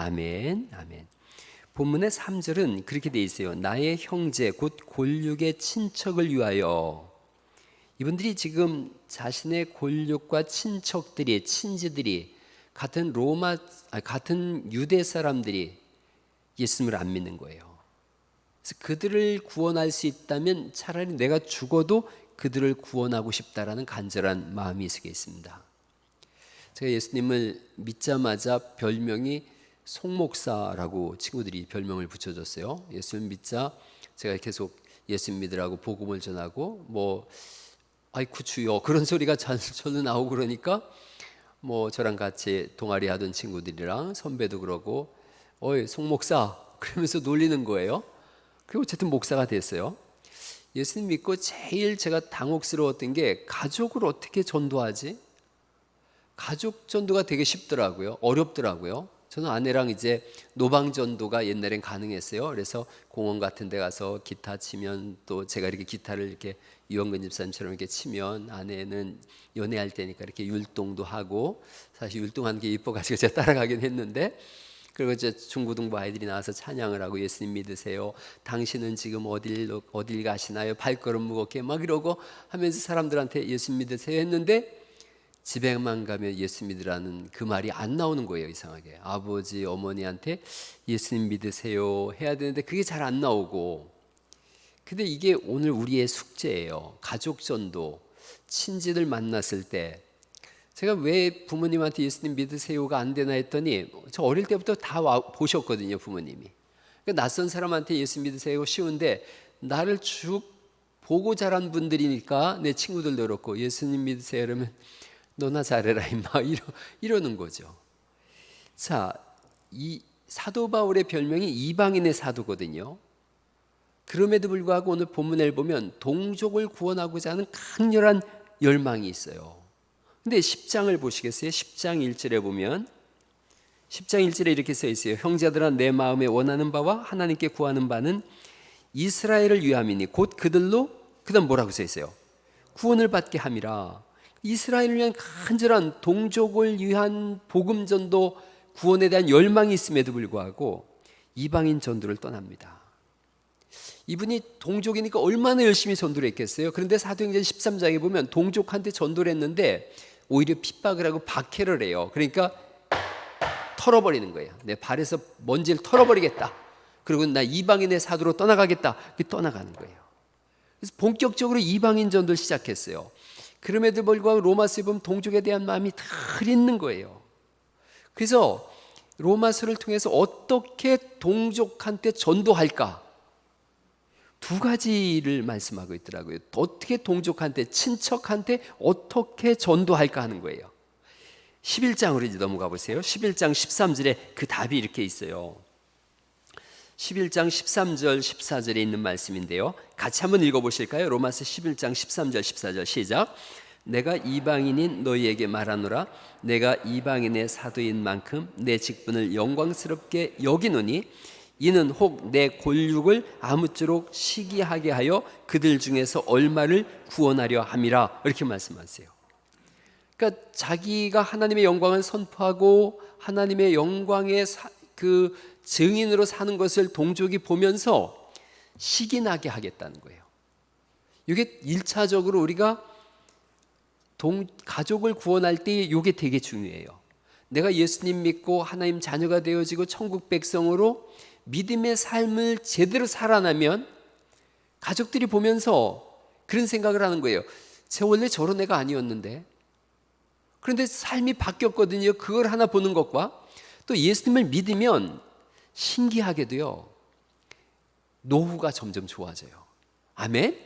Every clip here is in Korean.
아멘, 아멘. 본문의 3절은 그렇게 돼 있어요. 나의 형제 곧 골육의 친척을 위하여. 이분들이 지금 자신의 골육과 친척들이, 친지들이 같은 유대 사람들이 예수님을 안 믿는 거예요. 그래서 그들을 구원할 수 있다면 차라리 내가 죽어도 그들을 구원하고 싶다라는 간절한 마음이 속에 있습니다. 제가 예수님을 믿자마자 별명이 송목사라고 친구들이 별명을 붙여줬어요. 예수님 믿자 제가 계속 예수 믿으라고 복음을 전하고 아이쿠 주여 그런 소리가 저는 나오고 그러니까 저랑 같이 동아리 하던 친구들이랑 선배도 그러고 어이 송목사 그러면서 놀리는 거예요. 그리고 어쨌든 목사가 됐어요. 예수님 믿고 제일 제가 당혹스러웠던 게 가족을 어떻게 전도하지? 가족 전도가 되게 쉽더라고요. 어렵더라고요. 저는 아내랑 이제 노방 전도가 옛날엔 가능했어요. 그래서 공원 같은 데 가서 기타 치면 또 제가 이렇게 기타를 이렇게 유영근 집사님처럼 이렇게 치면 아내는 연애할 때니까 이렇게 율동도 하고 사실 율동하는 게 이뻐가지고 제가 따라가긴 했는데 그리고 이제 중고등부 아이들이 나와서 찬양을 하고 예수님 믿으세요. 당신은 지금 어딜 가시나요? 발걸음 무겁게 막 이러고 하면서 사람들한테 예수 믿으세요 했는데 집에만 가면 예수 믿으라는 그 말이 안 나오는 거예요. 이상하게 아버지 어머니한테 예수님 믿으세요 해야 되는데 그게 잘 안 나오고 근데 이게 오늘 우리의 숙제예요. 가족 전도 친지들 만났을 때 제가 왜 부모님한테 예수님 믿으세요가 안 되나 했더니 저 어릴 때부터 다 보셨거든요. 부모님이 그러니까 낯선 사람한테 예수 믿으세요 쉬운데 나를 쭉 보고 자란 분들이니까 내 친구들도 그렇고 예수님 믿으세요 그러면 너나 잘해라 임마 이러는 거죠. 자, 이 사도 바울의 별명이 이방인의 사도거든요. 그럼에도 불구하고 오늘 본문을 보면 동족을 구원하고자 하는 강렬한 열망이 있어요. 근데 10장을 보시겠어요? 10장 1절에 보면 10장 1절에 이렇게 써 있어요. 형제들아 내 마음에 원하는 바와 하나님께 구하는 바는 이스라엘을 위함이니 곧 그들로 그다음 뭐라고 써 있어요? 구원을 받게 함이라. 이스라엘을 위한 간절한 동족을 위한 복음 전도 구원에 대한 열망이 있음에도 불구하고 이방인 전도를 떠납니다. 이분이 동족이니까 얼마나 열심히 전도를 했겠어요. 그런데 사도행전 13장에 보면 동족한테 전도를 했는데 오히려 핍박을 하고 박해를 해요. 그러니까 털어버리는 거예요. 내 발에서 먼지를 털어버리겠다. 그리고 나 이방인의 사도로 떠나가겠다. 떠나가는 거예요. 그래서 본격적으로 이방인 전도를 시작했어요. 그럼에도 불구하고 로마서에 보면 동족에 대한 마음이 늘 있는 거예요. 그래서 로마서를 통해서 어떻게 동족한테 전도할까? 두 가지를 말씀하고 있더라고요. 어떻게 동족한테, 친척한테 어떻게 전도할까 하는 거예요. 11장으로 이제 넘어가 보세요. 11장 13절에 그 답이 이렇게 있어요. 11장 13절 14절에 있는 말씀인데요. 같이 한번 읽어보실까요? 로마서 11장 13절 14절 시작. 내가 이방인인 너희에게 말하노라. 내가 이방인의 사도인 만큼 내 직분을 영광스럽게 여기노니 이는 혹 내 골육을 아무쪼록 시기하게 하여 그들 중에서 얼마를 구원하려 함이라. 이렇게 말씀하세요. 그러니까 자기가 하나님의 영광을 선포하고 하나님의 영광의 그 증인으로 사는 것을 동족이 보면서 시기나게 하겠다는 거예요. 이게 1차적으로 우리가 가족을 구원할 때 이게 되게 중요해요. 내가 예수님 믿고 하나님 자녀가 되어지고 천국 백성으로 믿음의 삶을 제대로 살아나면 가족들이 보면서 그런 생각을 하는 거예요. 쟤 원래 저런 애가 아니었는데 그런데 삶이 바뀌었거든요. 그걸 하나 보는 것과 또 예수님을 믿으면 신기하게도요 노후가 점점 좋아져요. 아멘.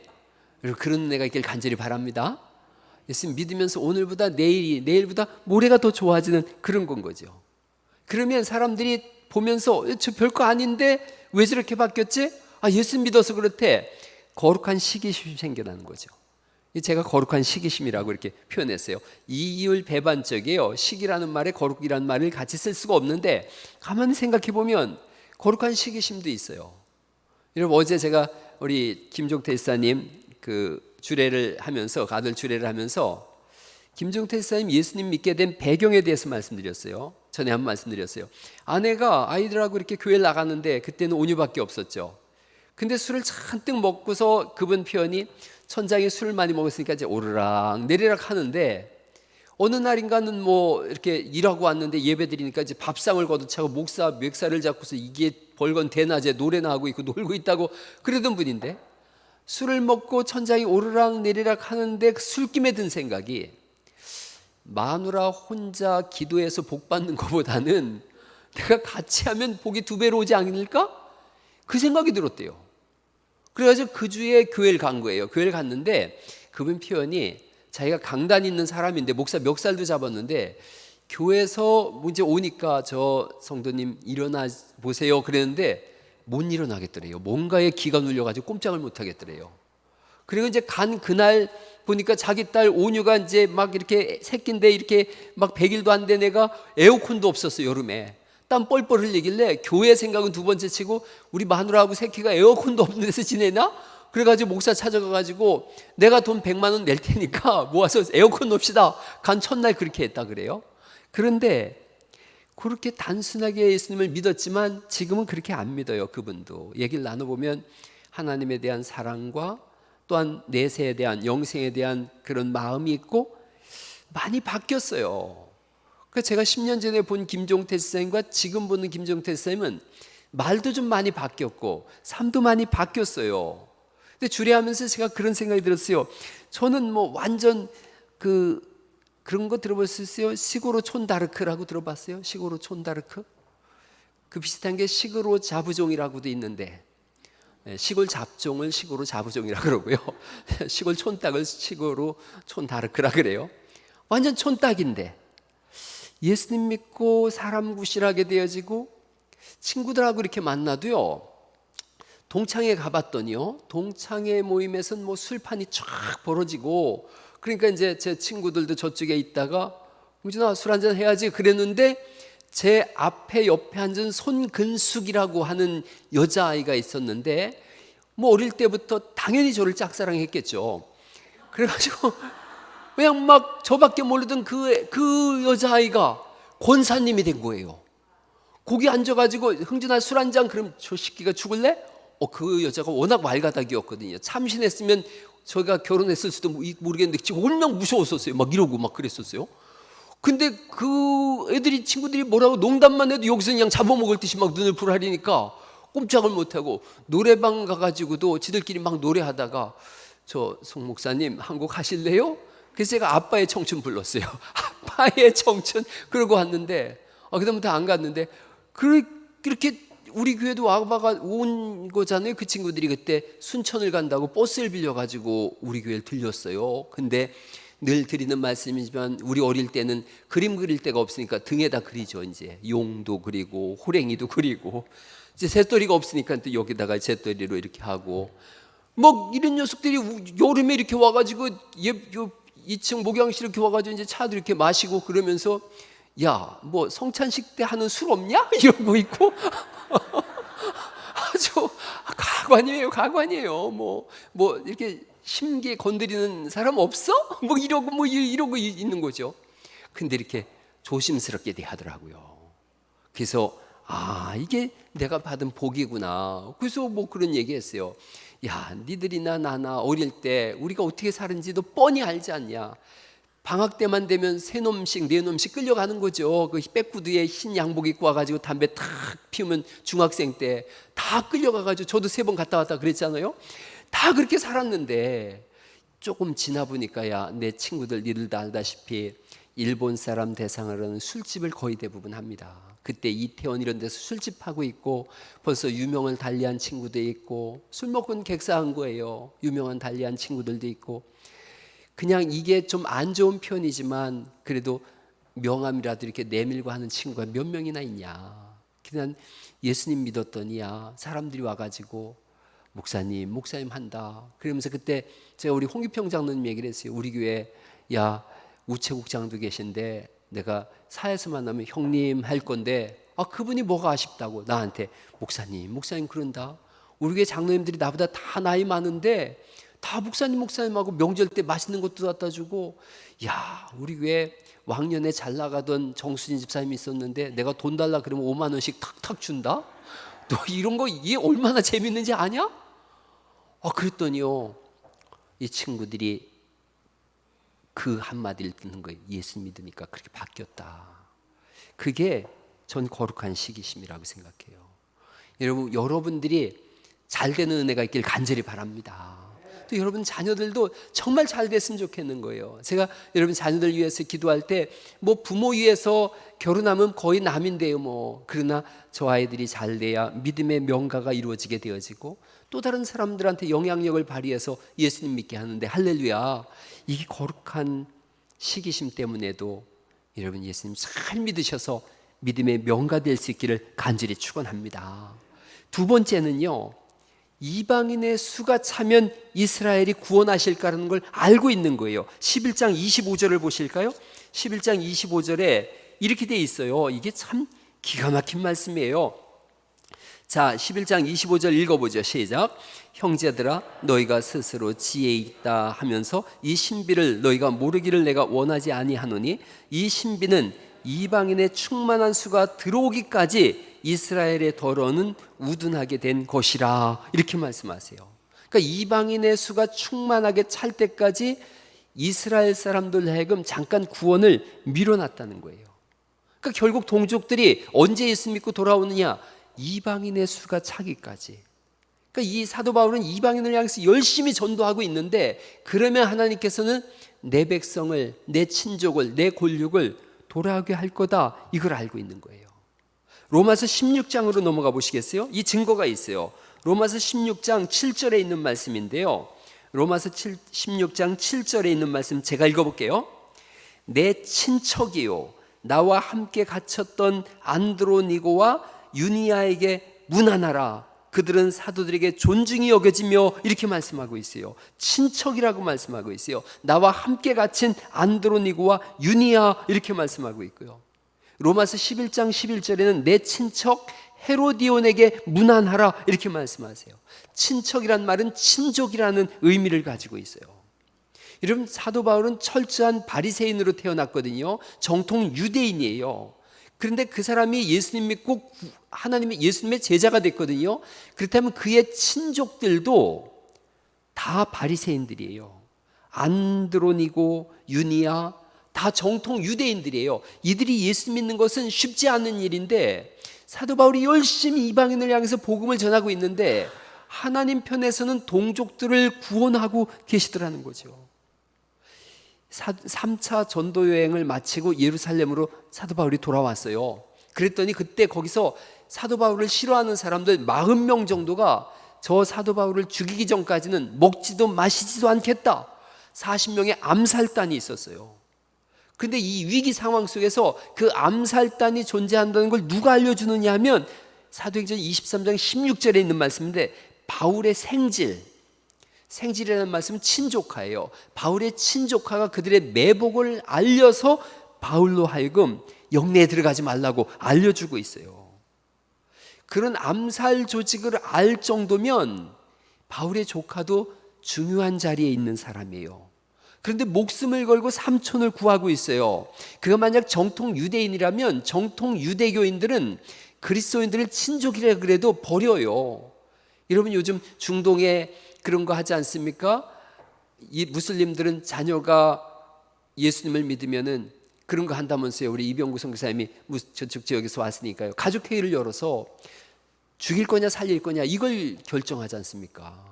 그리고 그런 애가 있길 간절히 바랍니다. 예수님 믿으면서 오늘보다 내일보다 모레가 더 좋아지는 그런 건 거죠. 그러면 사람들이 보면서 저 별거 아닌데 왜 저렇게 바뀌었지? 예수 믿어서 그렇대. 거룩한 시기심이 생겨나는 거죠. 제가 거룩한 시기심이라고 이렇게 표현했어요. 이율 배반적이에요. 시기라는 말에 거룩이라는 말을 같이 쓸 수가 없는데 가만히 생각해 보면 거룩한 시기심도 있어요. 여러분 어제 제가 우리 김종태 집사님 그 주례를 하면서 가들 주례를 하면서 김종태 집사님 예수님 믿게 된 배경에 대해서 말씀드렸어요. 전에 한 말씀드렸어요. 아내가 아이들하고 이렇게 교회를 나갔는데 그때는 온유밖에 없었죠. 근데 술을 잔뜩 먹고서 그분 표현이 천장에 술을 많이 먹었으니까 이제 오르락 내리락 하는데 어느 날인가는 뭐 이렇게 일하고 왔는데 예배 드리니까 이제 밥상을 걷어차고 목사 멱살을 잡고서 이게 벌건 대낮에 노래나 하고 있고 놀고 있다고 그러던 분인데 술을 먹고 천장이 오르락 내리락 하는데 그 술김에 든 생각이 마누라 혼자 기도해서 복 받는 것보다는 내가 같이 하면 복이 2배로 오지 않을까? 그 생각이 들었대요. 그래가지고 그 주에 교회를 간 거예요. 교회를 갔는데 그분 표현이 자기가 강단 있는 사람인데 목사 멱살도 잡았는데 교회에서 이제 오니까 저 성도님 일어나 보세요 그랬는데 못 일어나겠더래요. 뭔가에 기가 눌려가지고 꼼짝을 못 하겠더래요. 그리고 이제 간 그날 보니까 자기 딸 온유가 이제 막 이렇게 새끼인데 이렇게 막 100일도 안 된 애가 에어컨도 없었어 여름에. 땀 뻘뻘 흘리길래 교회 생각은 2번째 치고 우리 마누라하고 새끼가 에어컨도 없는 데서 지내나? 그래가지고 목사 찾아가가지고 내가 돈 100만 원 낼 테니까 모아서 에어컨 놉시다. 간 첫날 그렇게 했다 그래요. 그런데 그렇게 단순하게 예수님을 믿었지만 지금은 그렇게 안 믿어요. 그분도 얘기를 나눠보면 하나님에 대한 사랑과 또한 내세에 대한 영생에 대한 그런 마음이 있고 많이 바뀌었어요. 그러니까 제가 10년 전에 본 김종태 선생님과 지금 보는 김종태 선생님은 말도 좀 많이 바뀌었고 삶도 많이 바뀌었어요. 근데 주례하면서 제가 그런 생각이 들었어요. 저는 뭐 완전 그런 거 들어보셨어요? 시고로 촌다르크라고 들어봤어요? 시고로 촌다르크? 그 비슷한 게 시고로 자부종이라고도 있는데 시골 잡종을 시고로 자부종이라고 그러고요. 시골 촌딱을 시고로 촌다르크라 그래요. 완전 촌딱인데 예수님 믿고 사람 구실하게 되어지고 친구들하고 이렇게 만나도요. 동창회 가봤더니요. 동창회 모임에서는 뭐 술판이 쫙 벌어지고 그러니까 이제 제 친구들도 저쪽에 있다가 홍진아 술 한잔 해야지 그랬는데 제 앞에 옆에 앉은 손근숙이라고 하는 여자아이가 있었는데 뭐 어릴 때부터 당연히 저를 짝사랑했겠죠. 그래가지고 그냥 막 저밖에 모르던 그 여자아이가 권사님이 된 거예요. 거기 앉아가지고 흥진아 술 한 잔 그럼 저 새끼가 죽을래? 그 여자가 워낙 말가닥이었거든요. 참신했으면 저희가 결혼했을 수도 모르겠는데 지금 얼마나 무서웠었어요. 막 이러고 막 그랬었어요. 근데 그 애들이 친구들이 뭐라고 농담만 해도 여기서 그냥 잡아먹을 듯이 막 눈을 부라리니까 꼼짝을 못하고 노래방 가가지고도 지들끼리 막 노래하다가 저 송 목사님 한 곡 하실래요? 그래서 제가 아빠의 청춘 불렀어요. 아빠의 청춘 그러고 왔는데 그다음부터 안 갔는데 그렇게 우리 교회도 와봐가 온 거잖아요. 그 친구들이 그때 순천을 간다고 버스를 빌려가지고 우리 교회를 들렸어요. 근데 늘 드리는 말씀이지만 우리 어릴 때는 그림 그릴 데가 없으니까 등에다 그리죠. 이제 용도 그리고 호랭이도 그리고 이제 잿더리가 없으니까 또 여기다가 잿더리로 이렇게 하고 뭐 이런 녀석들이 여름에 이렇게 와가지고 2층 목양실 이렇게 와가지고 이제 차도 이렇게 마시고 그러면서 야 뭐 성찬식 때 하는 술 없냐 이러고 있고 아주 가관이에요. 뭐 이렇게 심기에 건드리는 사람 없어? 뭐 이러고 있는 거죠. 근데 이렇게 조심스럽게 대하더라고요. 그래서 이게 내가 받은 복이구나. 그래서 뭐 그런 얘기했어요. 야, 니들이나 나나 어릴 때 우리가 어떻게 사는지도 뻔히 알지 않냐. 방학 때만 되면 세 놈씩 네 놈씩 끌려가는 거죠. 그 백구두에 흰 양복 입고 와가지고 담배 탁 피우면 중학생 때 다 끌려가가지고 저도 3번 갔다 왔다 그랬잖아요. 다 그렇게 살았는데 조금 지나 보니까 야, 내 친구들 니들 다 알다시피 일본 사람 대상으로는 술집을 거의 대부분 합니다. 그때 이태원 이런 데서 술집하고 있고 벌써 유명을 달리한 친구도 있고 술 먹고는 객사한 거예요. 유명한 달리한 친구들도 있고 그냥 이게 좀 안 좋은 표현이지만 그래도 명함이라도 이렇게 내밀고 하는 친구가 몇 명이나 있냐. 그냥 예수님 믿었더니야 사람들이 와가지고 목사님 한다. 그러면서 그때 제가 우리 홍기평 장로님 얘기를 했어요. 우리 교회 야 우체국장도 계신데 내가 사에서 만나면 형님 할 건데 그분이 뭐가 아쉽다고 나한테 목사님 그런다. 우리 교회 장로님들이 나보다 다 나이 많은데 다 목사님하고 명절 때 맛있는 것도 갖다 주고, 야, 우리 교회 왕년에 잘 나가던 정순이 집사님이 있었는데 내가 돈 달라 그러면 5만 원씩 탁탁 준다? 너 이런 거 이게 얼마나 재밌는지 아냐? 그랬더니요, 이 친구들이 그 한마디를 듣는 거예요. 예수 믿으니까 그렇게 바뀌었다. 그게 전 거룩한 시기심이라고 생각해요. 여러분들이 잘 되는 은혜가 있길 간절히 바랍니다. 또 여러분 자녀들도 정말 잘 됐으면 좋겠는 거예요. 제가 여러분 자녀들 위해서 기도할 때 뭐 부모 위해서 결혼하면 거의 남인데요 뭐. 그러나 저 아이들이 잘 돼야 믿음의 명가가 이루어지게 되어지고 또 다른 사람들한테 영향력을 발휘해서 예수님 믿게 하는데, 할렐루야, 이게 거룩한 시기심 때문에도 여러분 예수님 잘 믿으셔서 믿음의 명가 될 수 있기를 간절히 축원합니다. 두 번째는요, 이방인의 수가 차면 이스라엘이 구원하실까라는 걸 알고 있는 거예요. 11장 25절을 보실까요? 11장 25절에 이렇게 돼 있어요. 이게 참 기가 막힌 말씀이에요. 자, 11장 25절 읽어보죠. 시작. 형제들아, 너희가 스스로 지혜 있다 하면서 이 신비를 너희가 모르기를 내가 원하지 아니하노니, 이 신비는 이방인의 충만한 수가 들어오기까지 이스라엘의 더러는 우둔하게 된 것이라, 이렇게 말씀하세요. 그러니까 이방인의 수가 충만하게 찰 때까지 이스라엘 사람들 하여금 잠깐 구원을 미뤄놨다는 거예요. 그러니까 결국 동족들이 언제 예수 믿고 돌아오느냐? 이방인의 수가 차기까지. 그러니까 이 사도 바울은 이방인을 향해서 열심히 전도하고 있는데, 그러면 하나님께서는 내 백성을, 내 친족을, 내 골육을 돌아오게 할 거다, 이걸 알고 있는 거예요. 로마서 16장으로 넘어가 보시겠어요? 이 증거가 있어요. 로마서 16장 7절에 있는 말씀인데요, 로마서 16장 7절에 있는 말씀 제가 읽어볼게요. 내 친척이요 나와 함께 갇혔던 안드로니고와 유니아에게 문안하라. 그들은 사도들에게 존중이 여겨지며, 이렇게 말씀하고 있어요. 친척이라고 말씀하고 있어요. 나와 함께 갇힌 안드로니고와 유니아, 이렇게 말씀하고 있고요. 로마서 11장 11절에는 내 친척 헤로디온에게 문안하라, 이렇게 말씀하세요. 친척이란 말은 친족이라는 의미를 가지고 있어요. 여러분, 사도 바울은 철저한 바리새인으로 태어났거든요. 정통 유대인이에요. 그런데 그 사람이 예수님 믿고 하나님의 예수님의 제자가 됐거든요. 그렇다면 그의 친족들도 다 바리새인들이에요. 안드로니고, 유니아 다 정통 유대인들이에요. 이들이 예수 믿는 것은 쉽지 않은 일인데, 사도 바울이 열심히 이방인을 향해서 복음을 전하고 있는데 하나님 편에서는 동족들을 구원하고 계시더라는 거죠. 3차 전도 여행을 마치고 예루살렘으로 사도 바울이 돌아왔어요. 그랬더니 그때 거기서 사도 바울을 싫어하는 사람들 40명 정도가 저 사도 바울을 죽이기 전까지는 먹지도 마시지도 않겠다, 40명의 암살단이 있었어요. 근데 이 위기 상황 속에서 그 암살단이 존재한다는 걸 누가 알려주느냐 하면 사도행전 23장 16절에 있는 말씀인데, 바울의 생질이라는 말씀은 친족하예요. 바울의 친족하가 그들의 매복을 알려서 바울로 하여금 영내에 들어가지 말라고 알려주고 있어요. 그런 암살 조직을 알 정도면 바울의 조카도 중요한 자리에 있는 사람이에요. 그런데 목숨을 걸고 삼촌을 구하고 있어요. 그가 만약 정통 유대인이라면 정통 유대교인들은 그리스도인들을 친족이라 그래도 버려요. 여러분, 요즘 중동에 그런 거 하지 않습니까? 이 무슬림들은 자녀가 예수님을 믿으면은 그런 거 한다면서요. 우리 이병구 선교사님이 저쪽 지역에서 왔으니까요. 가족회의를 열어서 죽일 거냐 살릴 거냐 이걸 결정하지 않습니까?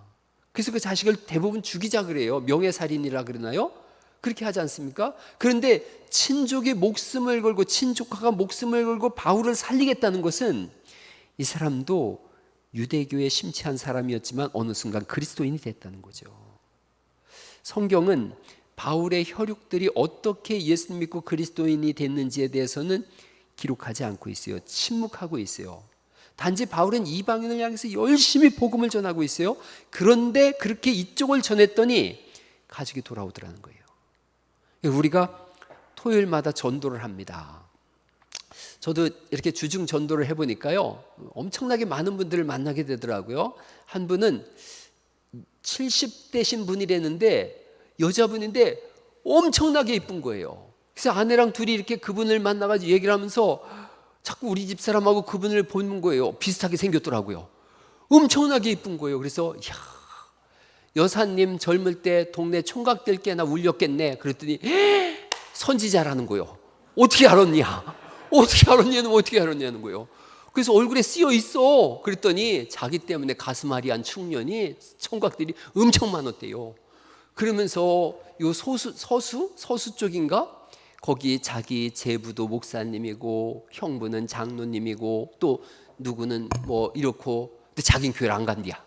그래서 그 자식을 대부분 죽이자 그래요. 명예살인이라 그러나요? 그렇게 하지 않습니까? 그런데 친족이 목숨을 걸고, 친족화가 목숨을 걸고 바울을 살리겠다는 것은 이 사람도 유대교에 심취한 사람이었지만 어느 순간 그리스도인이 됐다는 거죠. 성경은 바울의 혈육들이 어떻게 예수 믿고 그리스도인이 됐는지에 대해서는 기록하지 않고 있어요. 침묵하고 있어요. 단지 바울은 이방인을 향해서 열심히 복음을 전하고 있어요. 그런데 그렇게 이쪽을 전했더니 가족이 돌아오더라는 거예요. 우리가 토요일마다 전도를 합니다. 저도 이렇게 주중 전도를 해보니까요, 엄청나게 많은 분들을 만나게 되더라고요. 한 분은 70대신 분이랬는데 여자분인데 엄청나게 이쁜 거예요. 그래서 아내랑 둘이 이렇게 그분을 만나가지고 얘기를 하면서 자꾸 우리 집 사람하고 그분을 보는 거예요. 비슷하게 생겼더라고요. 엄청나게 이쁜 거예요. 그래서 야, 여사님 젊을 때 동네 총각들 꽤나 울렸겠네. 그랬더니 선지자라는 거예요. 어떻게 알았냐? 어떻게 알았냐는 어떻게 알았냐는 거예요. 그래서 얼굴에 쓰여 있어. 그랬더니 자기 때문에 가슴앓이한 청년이 총각들이 엄청 많았대요. 그러면서 요 서수 쪽인가? 거기 자기 제부도 목사님이고 형부는 장로님이고 또 누구는 뭐 이렇고 근데 자기는 교회를 안 간대야.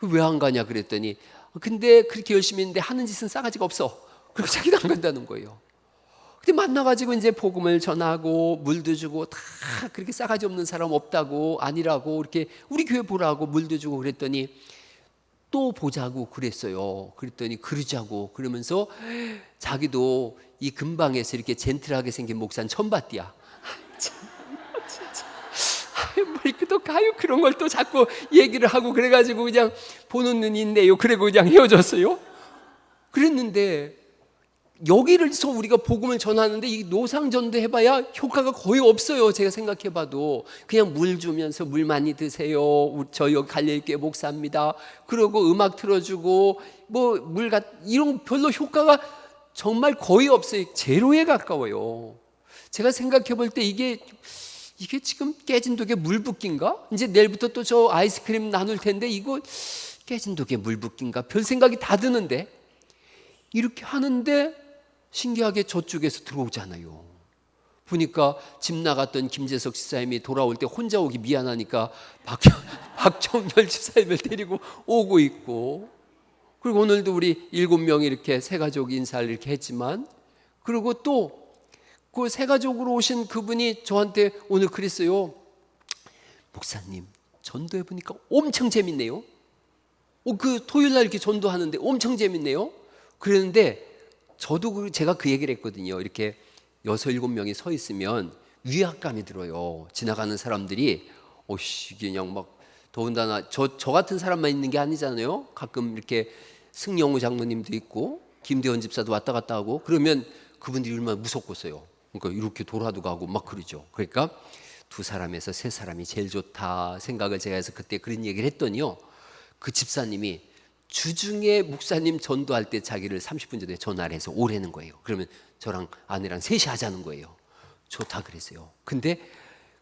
왜 안 가냐 그랬더니 근데 그렇게 열심히 했는데 하는 짓은 싸가지가 없어. 그리고 자기도 안 간다는 거예요. 근데 만나가지고 이제 복음을 전하고 물도 주고 다 그렇게 싸가지 없는 사람 없다고 아니라고 이렇게 우리 교회 보라고 물도 주고 그랬더니 또 보자고 그랬어요. 그랬더니 그러자고 그러면서 자기도 이 근방에서 이렇게 젠틀하게 생긴 목사는 처음 봤디야. 뭘 또 가요 그런 걸 또 자꾸 얘기를 하고 그래가지고 그냥 보는 눈이 있네요. 그리고 그냥 헤어졌어요. 그랬는데 여기를서 우리가 복음을 전하는데 이 노상전도 해봐야 효과가 거의 없어요. 제가 생각해봐도 그냥 물 주면서 물 많이 드세요. 저 여기 갈릴교회 목사입니다. 그러고 음악 틀어주고 뭐 이런 별로 효과가 정말 거의 없어요. 제로에 가까워요. 제가 생각해볼 때 이게 지금 깨진 독에 물 붓기인가? 이제 내일부터 또 저 아이스크림 나눌 텐데 이거 깨진 독에 물 붓기인가? 별 생각이 다 드는데 이렇게 하는데 신기하게 저쪽에서 들어오잖아요. 보니까 집 나갔던 김재석 집사님이 돌아올 때 혼자 오기 미안하니까 박정열 집사님을 데리고 오고 있고 그리고 오늘도 우리 7명이 이렇게 새 가족 인사를 이렇게 했지만 그리고 또 그 새 가족으로 오신 그분이 저한테 오늘 그랬어요. 목사님 전도해 보니까 엄청 재밌네요. 그 토요일 날 이렇게 전도하는데 엄청 재밌네요. 그랬는데 저도 제가 그 얘기를 했거든요. 이렇게 6, 7명이 서 있으면 위압감이 들어요. 지나가는 사람들이 그냥 막 더군다나 저 같은 사람만 있는 게 아니잖아요. 가끔 이렇게 승영우 장로님도 있고 김대원 집사도 왔다 갔다 하고 그러면 그분들이 얼마나 무섭겠어요. 그러니까 이렇게 돌아도 가고 막 그러죠. 그러니까 2사람에서 3사람이 제일 좋다 생각을 제가 해서 그때 그런 얘기를 했더니요. 그 집사님이 주중에 목사님 전도할 때 자기를 30분 전에 전화를 해서 오라는 거예요. 그러면 저랑 아내랑 셋이 하자는 거예요. 좋다 그랬어요. 근데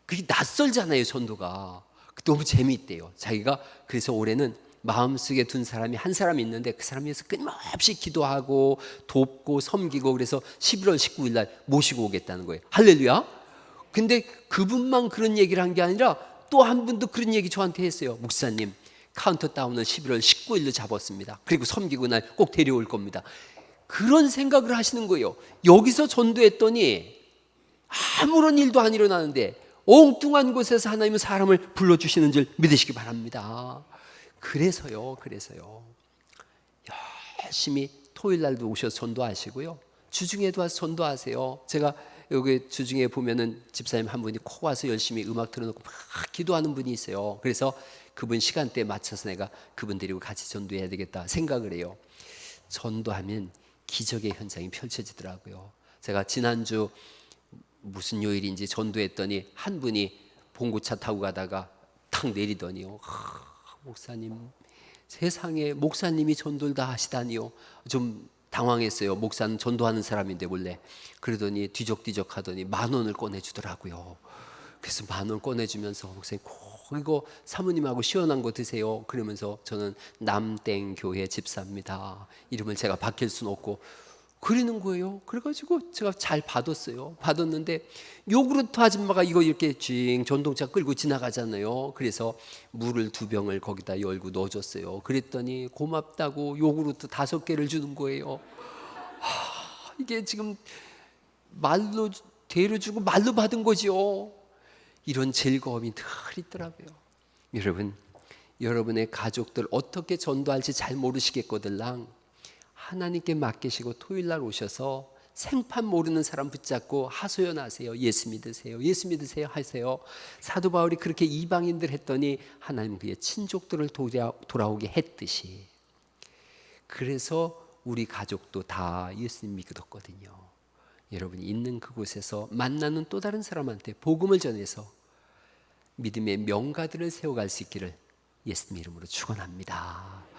그게 낯설잖아요, 전도가. 너무 재미있대요. 자기가 그래서 올해는 마음속에 둔 사람이 한 사람이 있는데 그 사람이 위해서 끊임없이 기도하고 돕고 섬기고 그래서 11월 19일 날 모시고 오겠다는 거예요. 할렐루야. 근데 그분만 그런 얘기를 한 게 아니라 또 한 분도 그런 얘기 저한테 했어요. 목사님 카운트다운을 11월 19일로 잡았습니다. 그리고 섬기고 날 꼭 데려올 겁니다. 그런 생각을 하시는 거예요. 여기서 전도했더니 아무런 일도 안 일어나는데 엉뚱한 곳에서 하나님은 사람을 불러주시는 줄 믿으시기 바랍니다. 그래서요 열심히 토요일 날도 오셔서 전도하시고요 주중에도 와서 전도하세요. 제가 여기 주중에 보면은 집사님 한 분이 코 와서 열심히 음악 틀어놓고 막 기도하는 분이 있어요. 그래서 그분 시간대에 맞춰서 내가 그분 데리고 같이 전도해야 되겠다 생각을 해요. 전도하면 기적의 현상이 펼쳐지더라고요. 제가 지난주 무슨 요일인지 전도했더니 한 분이 봉고차 타고 가다가 탁 내리더니요. 목사님 세상에 목사님이 전도를 다 하시다니요. 좀 당황했어요. 목사는 전도하는 사람인데 원래. 그러더니 뒤적뒤적 하더니 10,000원을 꺼내주더라고요. 그래서 10,000원 꺼내주면서 목사님 꼭 이거 사모님하고 시원한 거 드세요. 그러면서 저는 남땡 교회 집사입니다. 이름을 제가 밝힐 수는 없고 그러는 거예요. 그래가지고 제가 잘 받았어요. 받았는데 요구르트 아줌마가 이거 이렇게 쥐 전동차 끌고 지나가잖아요. 그래서 물을 2병을 거기다 열고 넣어줬어요. 그랬더니 고맙다고 요구르트 5개를 주는 거예요. 이게 지금 말로 대로 주고 말로 받은 거죠. 이런 즐거움이 늘 있더라고요. 여러분, 여러분의 가족들 어떻게 전도할지 잘 모르시겠거들랑 하나님께 맡기시고 토요일 날 오셔서 생판 모르는 사람 붙잡고 하소연하세요. 예수 믿으세요. 예수 믿으세요 하세요. 사도 바울이 그렇게 이방인들 했더니 하나님 그의 친족들을 돌아오게 했듯이 그래서 우리 가족도 다 예수님 믿었거든요. 여러분이 있는 그곳에서 만나는 또 다른 사람한테 복음을 전해서 믿음의 명가들을 세워갈 수 있기를 예수님 이름으로 축원합니다.